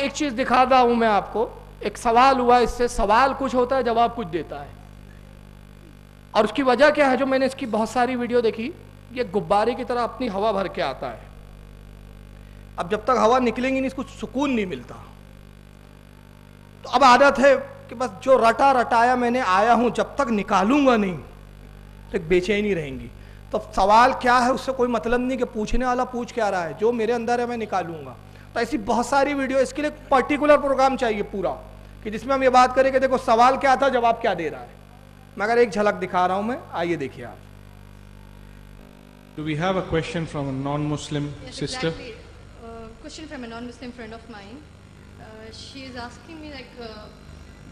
एक चीज दिखा रहा हूं मैं आपको। एक सवाल हुआ, इससे सवाल कुछ होता है, जवाब कुछ देता है। और उसकी वजह क्या है, जो मैंने इसकी बहुत सारी वीडियो देखी, ये गुब्बारे की तरह अपनी हवा भर के आता है। अब जब तक हवा निकलेंगी नहीं, इसको सुकून नहीं मिलता। तो अब आदत है कि बस जो रटा रटाया मैंने आया हूं, जब तक निकालूंगा नहीं तो बेचैनी रहेंगी। तो सवाल क्या है उससे कोई मतलब नहीं कि पूछने वाला पूछ क्या रहा है, जो मेरे अंदर है मैं निकालूंगा। तो ऐसी बहुत सारी वीडियो, इसके लिए पर्टिकुलर प्रोग्राम चाहिए पूरा, कि जिसमें हम ये बात करें कि देखो सवाल क्या था, जवाब क्या दे रहा है। मगर एक झलक दिखा रहा हूं मैं, आइए देखिए आप। Do we have a question from a non-Muslim sister? Exactly. Question from a non-Muslim friend of mine. She is asking me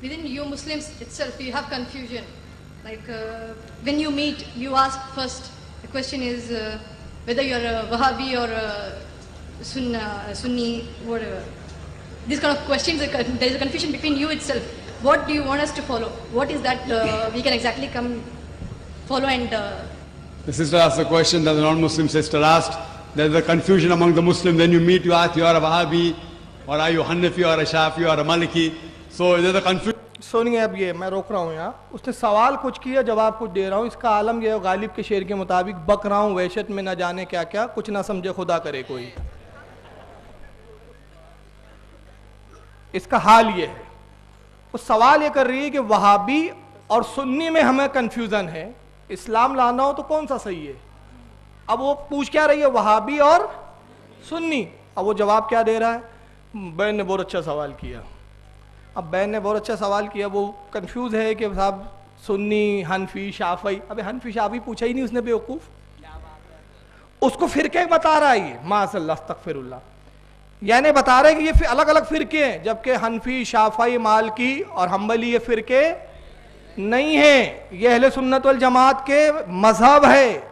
within you Muslims itself, you have confusion. When you meet, you ask first. The question is whether you are a Wahhabi or a Sunni, whatever. These kind of questions, there is a confusion between you itself. What do you want us to follow? What is that we can exactly come follow and... The sister asked a question that the non-Muslim sister asked. There is a confusion among the Muslims. When you meet, you ask, you are a Wahhabi, or are you Hanafi, or a Shafi, or a Maliki. So there is a confusion. सुनिए, अब ये मैं रोक रहा हूँ यहाँ। उसने सवाल कुछ किया, जवाब कुछ दे रहा हूँ। इसका आलम यह है, गालिब के शेर के मुताबिक बक रहा हूँ वहशत में, न जाने क्या क्या, कुछ ना समझे खुदा करे कोई। इसका हाल ये है। वो सवाल ये कर रही है कि वहाबी और सुन्नी में हमें कंफ्यूजन है, इस्लाम लाना हो तो कौन सा सही है। अब वो पूछ क्या रही है, वहाबी और सुन्नी। अब वो जवाब क्या दे रहा है, बहन ने बहुत अच्छा सवाल किया। अब बहन ने बहुत अच्छा सवाल किया, वो कंफ्यूज है कि साहब सुन्नी, हनफी, शाफी। अबे हनफी शाफी पूछा ही नहीं उसने, बेवकूफ। उसको फिरके बता रहा है ये, माशअल्लाह अस्तगफिरुल्लाह, यानी बता रहे कि ये अलग अलग फिरके हैं, जबकि हनफी, शाफी, मालकी और हम्बली ये फिरके नहीं है। ये अहले सुन्नत वल जमात के मजहब है,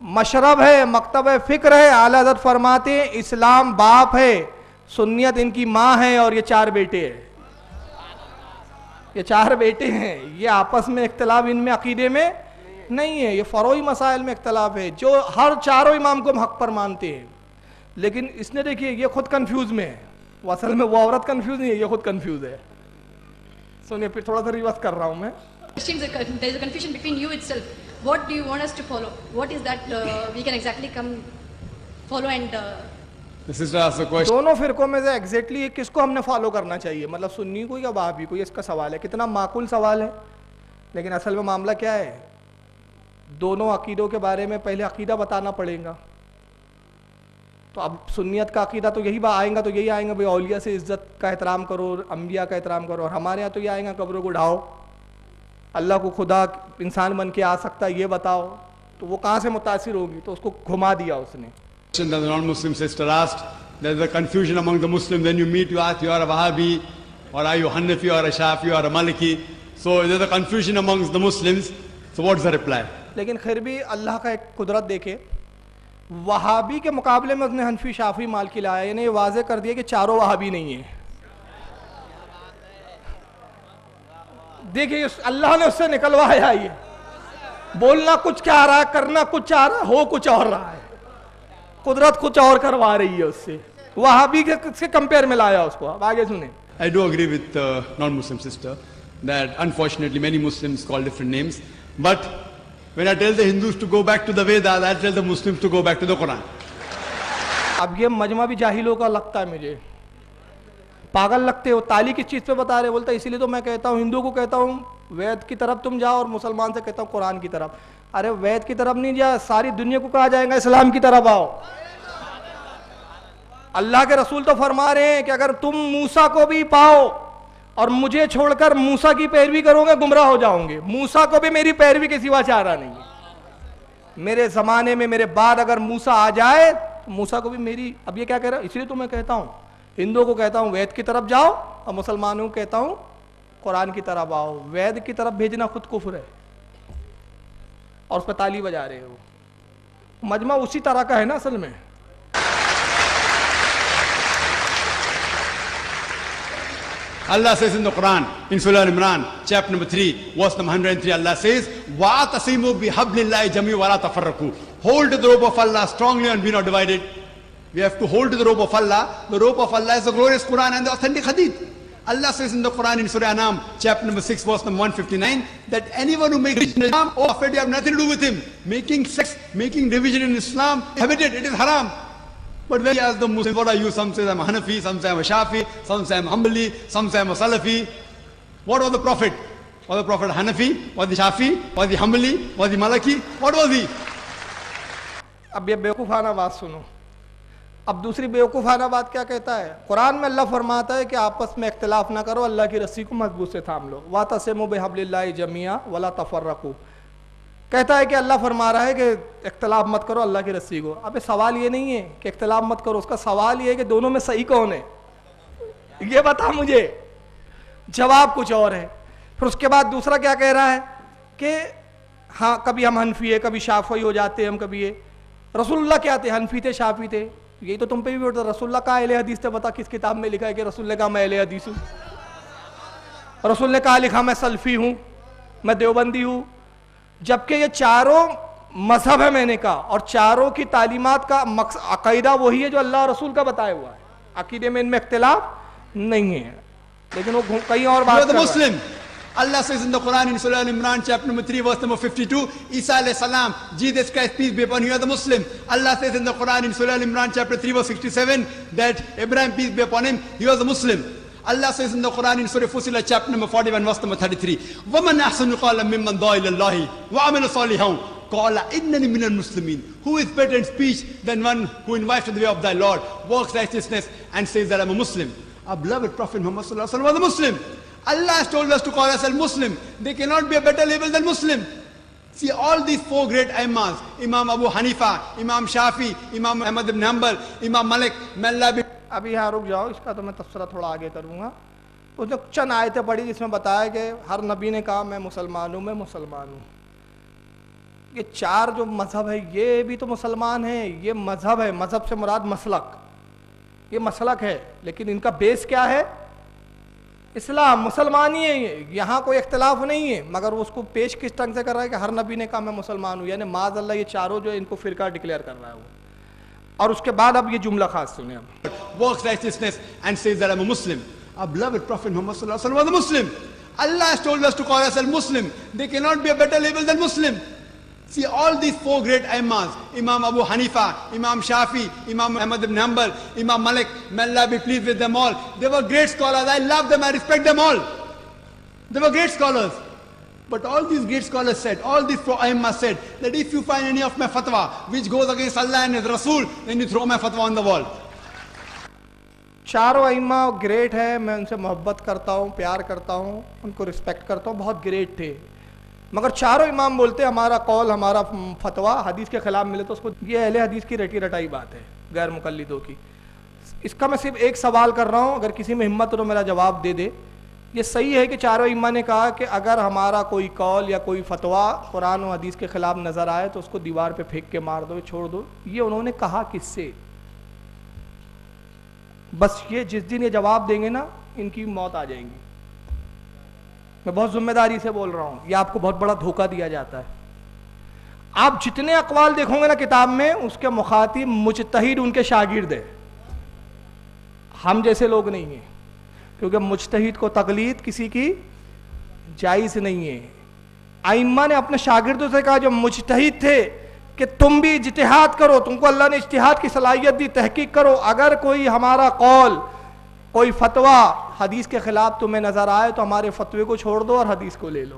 मशरब है, मकतब है, फिक्र है। आला हज़रत फरमाते हैं इस्लाम बाप है, सुन्नियत इनकी माँ है, और ये चार बेटे हैं। ये चार बेटे हैं, ये आपस में इख्तलाफ इनमें अकीदे में नहीं है, ये फरोई मसाइल में इख्तलाफ है, जो हर चारों इमाम को हम हक पर मानते हैं। लेकिन इसने देखिए, ये खुद कंफ्यूज में है। वो असल में वो औरत कंफ्यूज नहीं है, ये खुद कंफ्यूज है। सुनिए, फिर थोड़ा सा रिवर्स कर रहा हूं मैं। There is a confusion between you itself. What do you want us to follow? What is that we can exactly come follow and... The sister asked a question. दोनों फिरकों में से एग्जैक्टली किसको हमने फॉलो करना चाहिए, मतलब सुन्नी को या वहाबी को, ये इसका सवाल है। कितना माकूल सवाल है। लेकिन असल में मामला क्या है, दोनों अकीदों के बारे में पहले अकीदा बताना पड़ेगा। तो अब सुन्नियत का अकीदा तो यही आएगा, तो यही आएगा भाई औलिया से इज्जत का एहतराम करो, अम्बिया का एहतराम करो। और हमारे यहाँ तो ये आएगा कब्रों को ढाओ, अल्लाह को खुदा इंसान बन के आ सकता है, ये बताओ। तो वो कहाँ से मुतासिर होगी, तो उसको घुमा दिया उसने। The non-Muslim sister asked, there is a confusion among the Muslims. When you meet, you ask, you are a Wahhabi, or are you Hanafi, or a Shafi, or a Maliki. So there is a confusion amongst the Muslims. So what's the reply? लेकिन फिर भी अल्लाह का एक कुदरत देखे, वहाबी के मुकाबले में उसने हनफी, शाफी, मालिकी लाया। यानी ये वाज़े कर दिया कि चारों वहाबी नहीं है। देखिए अल्लाह ने उससे निकलवाया, ये बोलना कुछ चाह रहा है, करना कुछ चाह रहा है, हो कुछ और रहा है। कुदरत कुछ और करवा रही है उससे, वहाबी के कंपेयर में लाया उसको। अब आगे सुने। I do agree with the non-Muslim sister that unfortunately many Muslims call different names. But when I tell the Hindus to go back to the Vedas, I tell the Muslims to go back to the Quran. अब ये मजमा भी जाहिलों का लगता है मुझे, पागल लगते हो। ताली किस चीज़ पे बता रहे, बोलता इसीलिए तो मैं कहता हूँ, हिंदू को कहता हूँ वेद की तरफ तुम जाओ, और मुसलमान से कहता हूँ कुरान की तरफ। अरे वेद की तरफ नहीं जा, सारी दुनिया को कहा जाएगा इस्लाम की तरफ आओ। अल्लाह के रसूल तो फरमा रहे हैं कि अगर तुम मूसा को भी पाओ और मुझे छोड़कर मूसा की पैरवी करोगे, गुमराह हो जाओगे। मूसा को भी मेरी पैरवी के सिवा चारा नहीं है। मेरे जमाने में मेरे बाद अगर मूसा आ जाए तो मूसा को भी मेरी। अब ये क्या कह रहा है, इसलिए तो मैं कहता हूँ हिंदुओं को कहता हूँ वेद की तरफ जाओ, और मुसलमानों को कहता हूँ कुरान की तरफ आओ। वेद की तरफ भेजना खुद कुफ्र है, और उस पर ताली बजा रहे हो। मजमा उसी तरह का है ना असल में। Allah says in the Quran, in Surah Al-Imran, chapter number 3, verse number 103, Allah says, وَاعْتَصِمُوا بِحَبْلِ اللَّهِ جَمِيعًا وَلَا تَفَرَّقُوا. Hold to the rope of Allah strongly and be not divided. We have to hold to the rope of Allah. The rope of Allah is the glorious Quran and the authentic Hadith. Allah says in the Quran in Surah Anam, chapter number 6, verse number 159, that anyone who makes division in Islam, oh Prophet, you have nothing to do with him. Making sex, making division in Islam, prohibited, it is haram. But when he asks the Muslims, what are you? Some say I'm a Hanafi, some say I'm a Shafi, some say I'm a Hanbali, some say I'm a Salafi. What was the Prophet? Was the Prophet Hanafi? Was he Shafi? Was he Hanbali? Was he Maliki? What was he? अब ये बेवकूफ़ाना बात सुनो। अब दूसरी बेवकूफ़ाना बात क्या कहता है? कुरान में अल्लाह फरमाता है कि आपस में इख्तिलाफ ना करो, अल्लाह की रस्सी को मजबूत से थाम लो। वातसिमू बिहब्लिल्लाहि जमीआ वला तफर्रकू। कहता है कि अल्लाह फरमा रहा है कि इख्तिलाफ मत करो अल्लाह की रस्सी को। अब सवाल ये नहीं है कि इख्तिलाफ मत करो, उसका सवाल ये है कि दोनों में सही कौन है, ये बता मुझे। जवाब कुछ और है। फिर उसके बाद दूसरा क्या कह रहा है कि हाँ कभी हम हनफी है, कभी शाफी हो जाते हैं हम, कभी ये। रसूलुल्लाह क्या थे? हनफी थे, शाफी थे। यही तो तुम पे भी बोलता। रसूलुल्लाह का अहले हदीस थे, बता किस किताब में लिखा है कि रसूल ने कहा मैं अहले हदीस हूँ? रसूल ने कहा लिखा मैं सल्फी हूँ, मैं देवबंदी हूँ। जबकि ये चारों मजहब है मैंने कहा, और चारों की तालीमात का अकीदा वही है जो अल्लाह रसूल का बताया हुआ है। अकीदे में इनमें इख्तिलाफ नहीं है, लेकिन वो कहीं और बात कर रहा है। Allah says in the Quran in Surah Al-Imran chapter number 3 verse number 52, Isa alayhi salam, Jesus Christ peace be upon him, you are the Muslim. Allah says in the Quran in Surah Al-Imran chapter 3 verse 67 that Abraham peace be upon him, he was a Muslim. Allah says in the Quran in Surah Fussilat chapter number 41 verse number 33, وَمَنْ أَحْسَنُ قَالًا مِمَّنْ دَعَا إِلَى اللَّهِ وَعَمِلَ صَالِحًا قَالَ إِنَّنِي مِنَ الْمُسْلِمِينَ. Who is better in speech than one who invites to the way of thy Lord, works righteousness and says that I am a Muslim? Our beloved Prophet Muhammad sallallahu alaihi wasallam was a Muslim. Allah has told us to call ourselves Muslim. There cannot be a better label than Muslim. See, all these four great Imams, Imam Abu Hanifa, Imam Shafi, Imam Ahmad ibn Hanbal, Imam Malik, Malla bin... अभी यहाँ रुक जाओ, इसका तो मैं तफसीर थोड़ा आगे करूँगा। उसने चंद आयतें पढ़ी जिसमें बताया कि हर नबी ने कहा मैं मुसलमान हूँ, मैं मुसलमान हूँ। ये चार जो मज़हब है ये भी तो मुसलमान है, ये मज़हब है। मज़हब से मुराद मसलक, ये मसलक है, लेकिन इनका बेस क्या है? इस्लाम, मुसलमान ही है ये। यहाँ कोई इख्तिलाफ नहीं है, मगर वो उसको पेश किस ढंग से कर रहा है कि हर नबी ने कहा मैं मुसलमान हूँ, यानी माज़ अल्लाह ये चारों जो इनको फ़िरका डिक्लेयर कर रहा है वो। और उसके बाद अब ये जुमला खास सुने अब। Works righteousness and says that I am a Muslim. Our beloved Prophet Muhammad sallallahu alaihi wasallam was a Muslim. Allah has told us to call ourselves Muslim. There cannot be a better label than Muslim. See, all these four great Imams, Imam Abu Hanifa, Imam Shafi, Imam Ahmad ibn Hanbal, Imam Malik, may Allah be pleased with them all. They were great scholars. I love them, I respect them all. They were great scholars. But all these great scholars said, all these four Imams said, that if you find any of my fatwa which goes against Allah and His Rasul, then you throw my fatwa on the wall. चारों इम्मा great है, मैं उनसे मोहब्बत करता हूँ, प्यार करता हूँ, उनको रिस्पेक्ट करता हूँ, बहुत ग्रेट थे। मगर चारों इमाम बोलते हमारा कौल, हमारा फतवा हदीस के खिलाफ मिले तो उसको, ये अहले हदीस की रटी रटाई बात है, गैर मुकल्लिदों की। इसका मैं सिर्फ एक सवाल कर रहा हूँ, अगर किसी में हिम्मत हो तो मेरा जवाब दे दे। ये सही है कि चारों इमाम ने कहा कि अगर हमारा कोई कौल या कोई फतवा कुरान और हदीस के खिलाफ नज़र आए तो उसको दीवार पे फेंक के मार दो, छोड़ दो। ये उन्होंने कहा किससे? बस ये जिस दिन ये जवाब देंगे ना, इनकी मौत आ जाएंगी। मैं बहुत जिम्मेदारी से बोल रहा हूँ, ये आपको बहुत बड़ा धोखा दिया जाता है। आप जितने अकवाल देखोगे ना किताब में, उसके मुखातिब मुजतहिद उनके शागिर्द है, हम जैसे लोग नहीं हैं, क्योंकि मुजतहिद को तकलीद किसी की जायज़ नहीं है। आइम्मा ने अपने शागिर्दों से कहा जो मुजतहिद थे कि तुम भी इज्तिहाद करो, तुमको अल्लाह ने इज्तिहाद की सलाहियत दी, तहकीक करो। अगर कोई हमारा कौल, कोई फतवा हदीस के खिलाफ तुम्हें नजर आए तो हमारे फतवे को छोड़ दो और हदीस को ले लो।